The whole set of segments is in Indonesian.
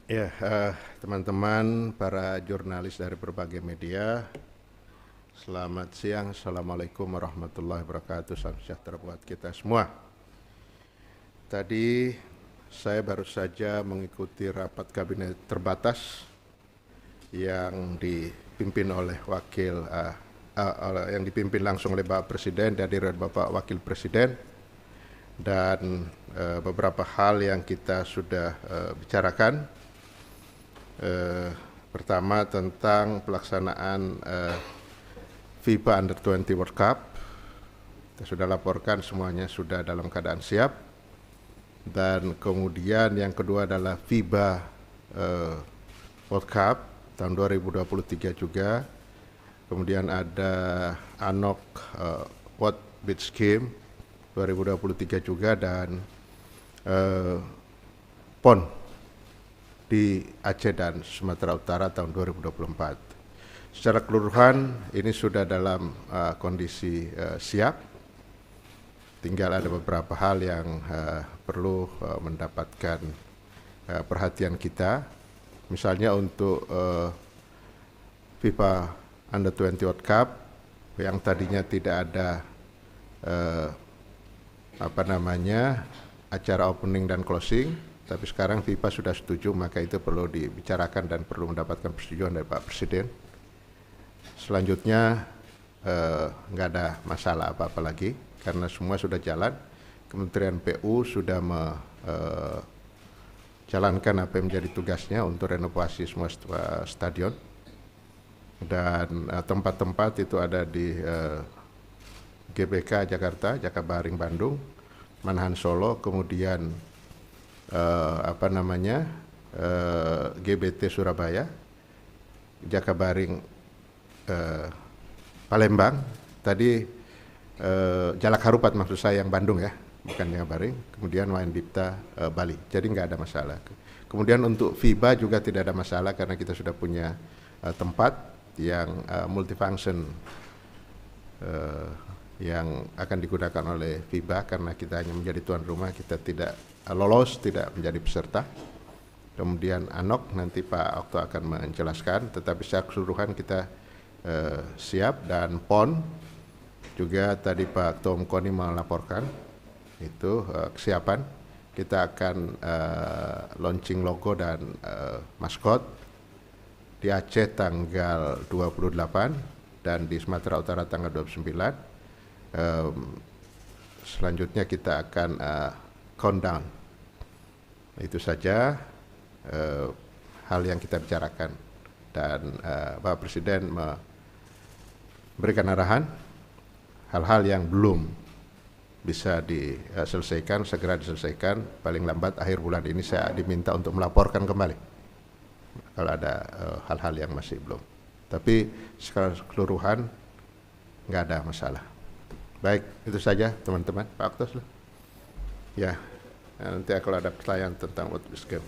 Ya, teman-teman, para jurnalis dari berbagai media, selamat siang. Assalamualaikum warahmatullahi wabarakatuh. Salam sejahtera buat kita semua. Tadi saya baru saja mengikuti rapat kabinet terbatas yang dipimpin oleh yang dipimpin langsung oleh Bapak Presiden dan dari Bapak Wakil Presiden, dan beberapa hal yang kita sudah bicarakan. Pertama tentang pelaksanaan FIBA Under 20 World Cup. Kita sudah laporkan semuanya sudah dalam keadaan siap. Dan kemudian yang kedua adalah FIBA World Cup tahun 2023 juga. Kemudian ada ANOC World Beach Game 2023 juga, dan PON di Aceh dan Sumatera Utara tahun 2024. Secara keseluruhan ini sudah dalam kondisi siap. Tinggal ada beberapa hal yang perlu mendapatkan perhatian kita. Misalnya untuk FIFA Under 20 World Cup yang tadinya tidak ada acara opening dan closing, tapi sekarang FIFA sudah setuju, maka itu perlu dibicarakan dan perlu mendapatkan persetujuan dari Pak Presiden. Selanjutnya nggak ada masalah apa-apa lagi karena semua sudah jalan. Kementerian PU sudah menjalankan apa yang menjadi tugasnya untuk renovasi semua stadion, dan tempat-tempat itu ada di GBK Jakarta, Jakabaring Bandung, Manahan Solo, kemudian GBT Surabaya, Jakabaring Palembang, tadi Jalak Harupat maksud saya yang Bandung ya, bukan Jakabaring, kemudian Wayan Dipta Bali, jadi nggak ada masalah. Kemudian untuk FIBA juga tidak ada masalah karena kita sudah punya tempat yang multifunction yang akan digunakan oleh FIBA, karena kita hanya menjadi tuan rumah, kita tidak lolos, tidak menjadi peserta. Kemudian ANOC nanti Pak Okto akan menjelaskan, tetapi secara keseluruhan kita siap. Dan PON juga tadi Pak Tom Koni melaporkan itu kesiapan. Kita akan launching logo dan maskot di Aceh tanggal 28 dan di Sumatera Utara tanggal 29. Selanjutnya kita akan countdown. Itu saja hal yang kita bicarakan, dan Bapak Presiden memberikan arahan hal-hal yang belum bisa diselesaikan segera diselesaikan, paling lambat akhir bulan ini saya diminta untuk melaporkan kembali kalau ada hal-hal yang masih belum, tapi secara keseluruhan nggak ada masalah. Baik, itu saja teman-teman. Pak Oktos lah. Ya, nanti kalau ada pertanyaan tentang World Beach Game.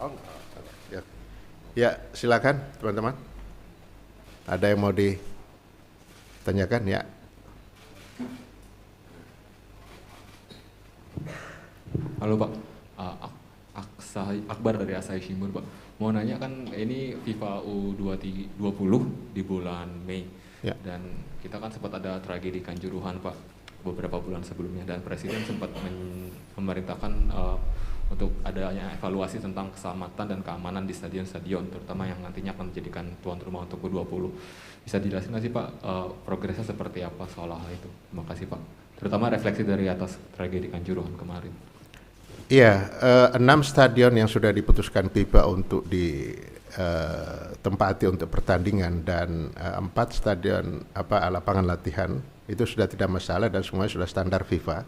Oh, ya. Ya, silakan teman-teman. Ada yang mau ditanyakan? Ya. Halo Pak, Akbar dari Asahi Shimbun Pak. Mau nanya, kan ini FIFA U20 di bulan Mei, Ya. dan kita kan sempat ada tragedi Kanjuruhan Pak beberapa bulan sebelumnya, dan Presiden sempat memerintahkan untuk adanya evaluasi tentang keselamatan dan keamanan di stadion-stadion, terutama yang nantinya akan menjadikan tuan rumah untuk U20. Bisa dijelasin nggak sih Pak progresnya seperti apa soal hal itu? Terima kasih Pak. Terutama refleksi dari atas tragedi Kanjuruhan kemarin. Iya, 6 stadion yang sudah diputuskan FIFA untuk ditempati untuk pertandingan, dan 4 stadion lapangan latihan itu sudah tidak masalah dan semuanya sudah standar FIFA.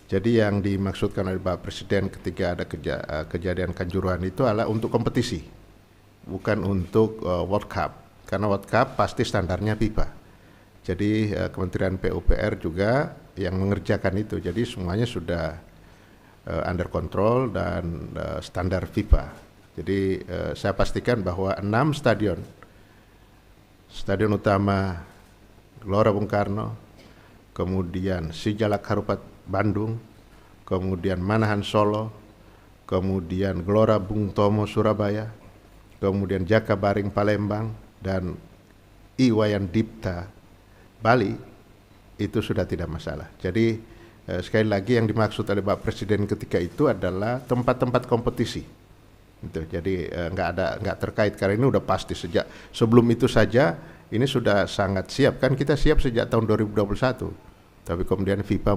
Jadi yang dimaksudkan oleh Bapak Presiden ketika ada kejadian Kanjuruhan itu adalah untuk kompetisi, bukan untuk World Cup, karena World Cup pasti standarnya FIFA. Jadi Kementerian PUPR juga yang mengerjakan itu, jadi semuanya sudah under control dan standar FIFA. Jadi saya pastikan bahwa 6 stadion utama Gelora Bung Karno, kemudian Sijalak Harupat Bandung, kemudian Manahan Solo, kemudian Gelora Bung Tomo Surabaya, kemudian Jakabaring Palembang, dan Iwayan Dipta Bali, itu sudah tidak masalah. Jadi sekali lagi yang dimaksud oleh Pak Presiden ketika itu adalah tempat-tempat kompetisi. Itu. Jadi nggak terkait, karena ini udah pasti sejak sebelum itu saja ini sudah sangat siap. Kan kita siap sejak tahun 2021, tapi kemudian FIFA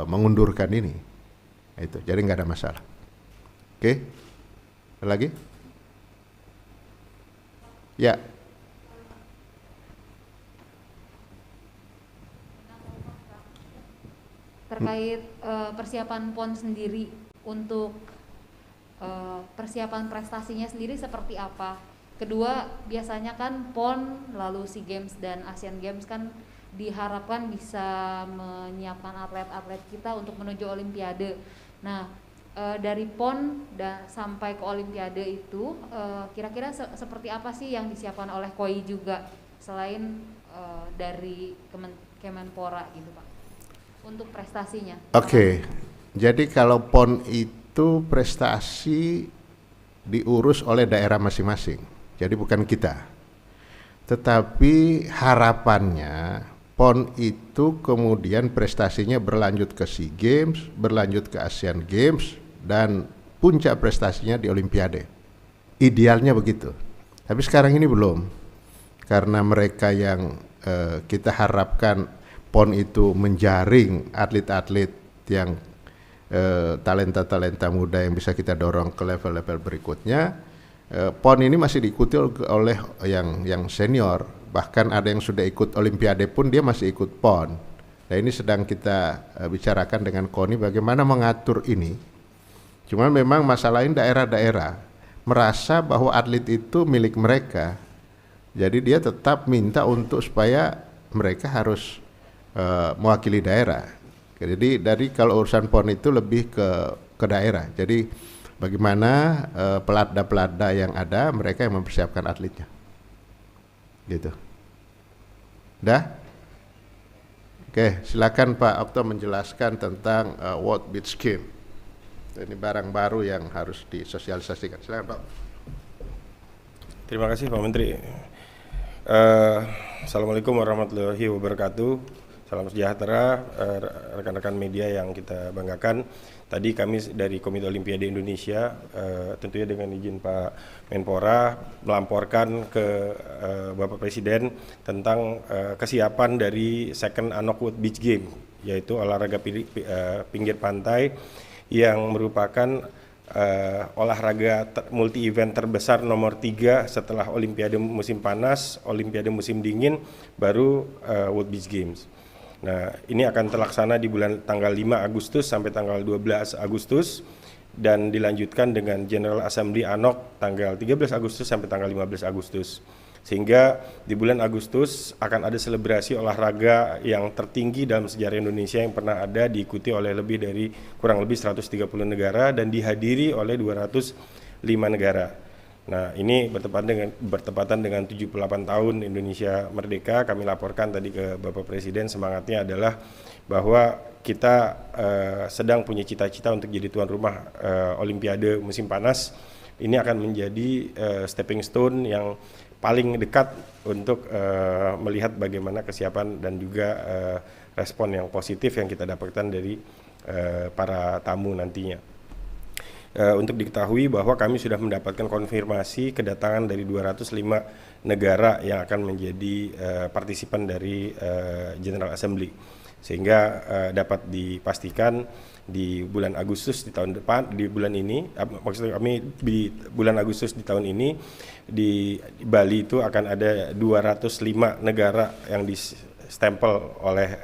mengundurkan ini. Itu. Jadi nggak ada masalah. Oke, ada lagi? Ya. Terkait persiapan PON sendiri, untuk persiapan prestasinya sendiri seperti apa? Kedua, biasanya kan PON lalu SEA Games dan Asian Games kan diharapkan bisa menyiapkan atlet-atlet kita untuk menuju Olimpiade. Nah, dari PON dan sampai ke Olimpiade itu kira-kira seperti apa sih yang disiapkan oleh KOI juga selain dari Kemenpora gitu Pak, untuk prestasinya? Oke. Jadi kalau PON itu prestasi diurus oleh daerah masing-masing, jadi bukan kita. Tetapi harapannya PON itu kemudian prestasinya berlanjut ke SEA Games, berlanjut ke Asian Games, dan puncak prestasinya di Olimpiade. Idealnya begitu. Tapi sekarang ini belum, karena mereka yang kita harapkan PON itu menjaring atlet-atlet yang talenta-talenta muda yang bisa kita dorong ke level-level berikutnya. PON ini masih diikuti oleh yang senior, bahkan ada yang sudah ikut Olimpiade pun dia masih ikut PON. Nah ini sedang kita bicarakan dengan KONI bagaimana mengatur ini. Cuman memang masalahnya daerah-daerah merasa bahwa atlet itu milik mereka, jadi dia tetap minta untuk supaya mereka harus mewakili daerah. Jadi dari kalau urusan PON itu lebih ke daerah. Jadi bagaimana pelada-pelada yang ada mereka yang mempersiapkan atletnya. Gitu. Dah? Oke, silakan Pak Okto menjelaskan tentang World Beach Games. Ini barang baru yang harus disosialisasikan. Silakan Pak. Terima kasih Pak Menteri. Assalamualaikum warahmatullahi wabarakatuh. Salam sejahtera rekan-rekan media yang kita banggakan. Tadi kami dari Komite Olimpiade Indonesia tentunya dengan izin Pak Menpora melamporkan ke Bapak Presiden tentang kesiapan dari Second Anok World Beach Game, yaitu olahraga pinggir pantai yang merupakan olahraga multi event terbesar nomor 3 setelah Olimpiade musim panas, Olimpiade musim dingin, baru World Beach Games. Nah, ini akan terlaksana di bulan tanggal 5 Agustus sampai tanggal 12 Agustus dan dilanjutkan dengan General Assembly ANOK tanggal 13 Agustus sampai tanggal 15 Agustus. Sehingga di bulan Agustus akan ada selebrasi olahraga yang tertinggi dalam sejarah Indonesia yang pernah ada, diikuti oleh kurang lebih 130 negara dan dihadiri oleh 205 negara. Nah, ini bertepatan dengan 78 tahun Indonesia merdeka. Kami laporkan tadi ke Bapak Presiden, semangatnya adalah bahwa kita sedang punya cita-cita untuk jadi tuan rumah Olimpiade musim panas. Ini akan menjadi stepping stone yang paling dekat untuk melihat bagaimana kesiapan dan juga respon yang positif yang kita dapatkan dari para tamu nantinya. Untuk diketahui bahwa kami sudah mendapatkan konfirmasi kedatangan dari 205 negara yang akan menjadi partisipan dari General Assembly, sehingga dapat dipastikan di bulan Agustus di tahun depan, di bulan ini, maksud kami di bulan Agustus di tahun ini di Bali itu akan ada 205 negara yang distempel oleh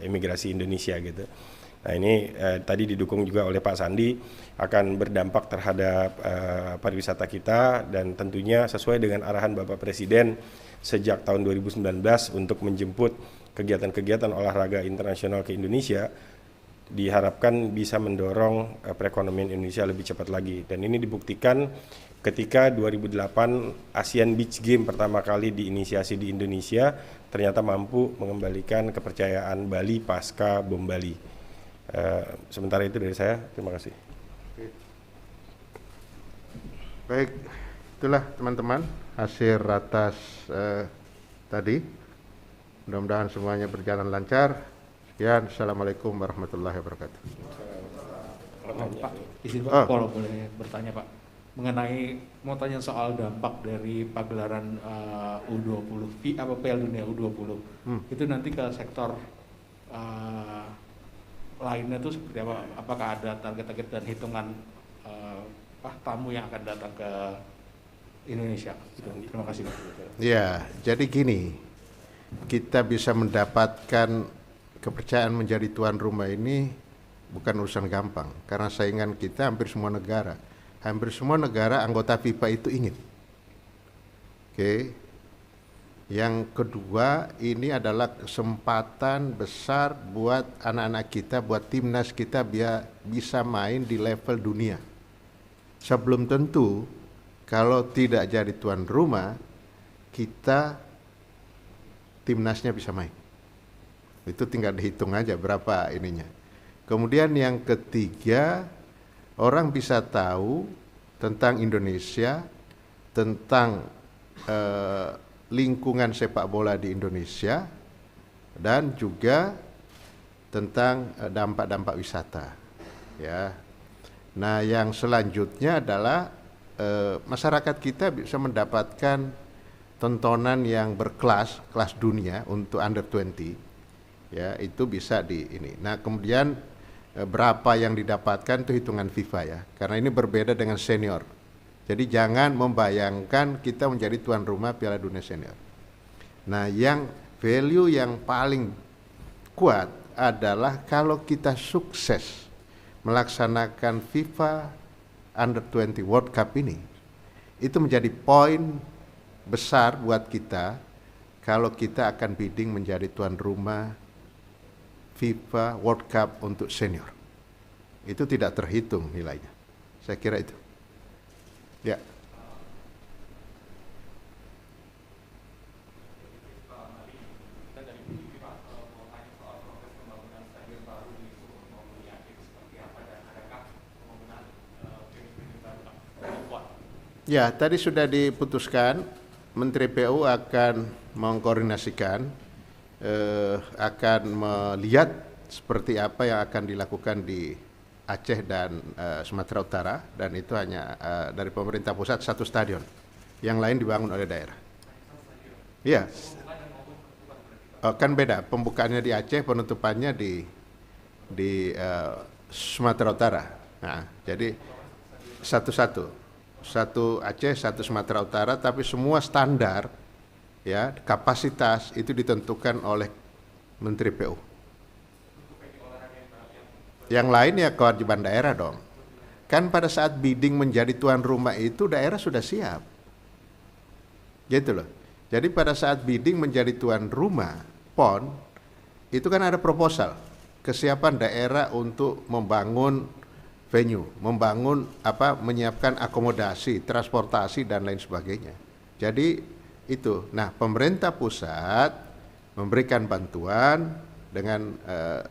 imigrasi Indonesia gitu. Nah ini tadi didukung juga oleh Pak Sandi, akan berdampak terhadap pariwisata kita dan tentunya sesuai dengan arahan Bapak Presiden sejak tahun 2019 untuk menjemput kegiatan-kegiatan olahraga internasional ke Indonesia, diharapkan bisa mendorong perekonomian Indonesia lebih cepat lagi. Dan ini dibuktikan ketika 2008 Asian Beach Games pertama kali diinisiasi di Indonesia, ternyata mampu mengembalikan kepercayaan Bali pasca bom Bali. Sementara itu dari saya, terima kasih. Baik, itulah teman-teman hasil ratas tadi. Mudah-mudahan semuanya berjalan lancar. Sekian, Assalamualaikum warahmatullahi wabarakatuh. Pak, izin Pak, kalau boleh bertanya Pak, mengenai mau tanya soal dampak dari pagelaran U20, Piala Dunia U20, itu nanti ke sektor lainnya itu seperti apa? Apakah ada target-target dan hitungan tamu yang akan datang ke Indonesia? Gitu. Terima kasih Pak. Ya, jadi gini, kita bisa mendapatkan kepercayaan menjadi tuan rumah ini bukan urusan gampang, karena saingan kita hampir semua negara. Hampir semua negara anggota FIFA itu ingin. Oke. Yang kedua, ini adalah kesempatan besar buat anak-anak kita, buat timnas kita biar bisa main di level dunia. Sebelum tentu, kalau tidak jadi tuan rumah, kita timnasnya bisa main. Itu tinggal dihitung aja berapa ininya. Kemudian yang ketiga, orang bisa tahu tentang Indonesia, tentang lingkungan sepak bola di Indonesia, dan juga tentang dampak-dampak wisata. Ya. Nah, yang selanjutnya adalah masyarakat kita bisa mendapatkan tontonan yang berkelas, kelas dunia untuk under 20. Ya, itu bisa di ini. Nah, kemudian berapa yang didapatkan itu hitungan FIFA ya, karena ini berbeda dengan senior. Jadi jangan membayangkan kita menjadi tuan rumah Piala Dunia Senior. Nah, yang value yang paling kuat adalah kalau kita sukses melaksanakan FIFA Under 20 World Cup ini, itu menjadi poin besar buat kita kalau kita akan bidding menjadi tuan rumah FIFA World Cup untuk senior. Itu tidak terhitung nilainya. Saya kira itu. Ya. Ya, tadi sudah diputuskan, Menteri PU akan mengkoordinasikan, akan melihat seperti apa yang akan dilakukan di Aceh dan Sumatera Utara, dan itu hanya dari pemerintah pusat satu stadion, yang lain dibangun oleh daerah. Iya, kan beda, pembukaannya di Aceh, penutupannya di Sumatera Utara. Nah, jadi satu Aceh, satu Sumatera Utara, tapi semua standar, ya, kapasitas itu ditentukan oleh Menteri PU. Yang lain ya kewajiban daerah dong. Kan pada saat bidding menjadi tuan rumah itu daerah sudah siap. Gitu loh. Jadi pada saat bidding menjadi tuan rumah PON, itu kan ada proposal kesiapan daerah untuk membangun venue, menyiapkan akomodasi, transportasi dan lain sebagainya. Jadi itu. Nah, pemerintah pusat memberikan bantuan dengan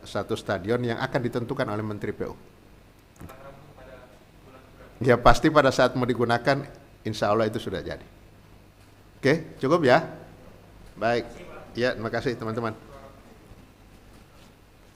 satu stadion yang akan ditentukan oleh Menteri PU. Ya pasti pada saat mau digunakan, insya Allah itu sudah jadi. Oke, cukup ya? Baik. Ya, terima kasih teman-teman.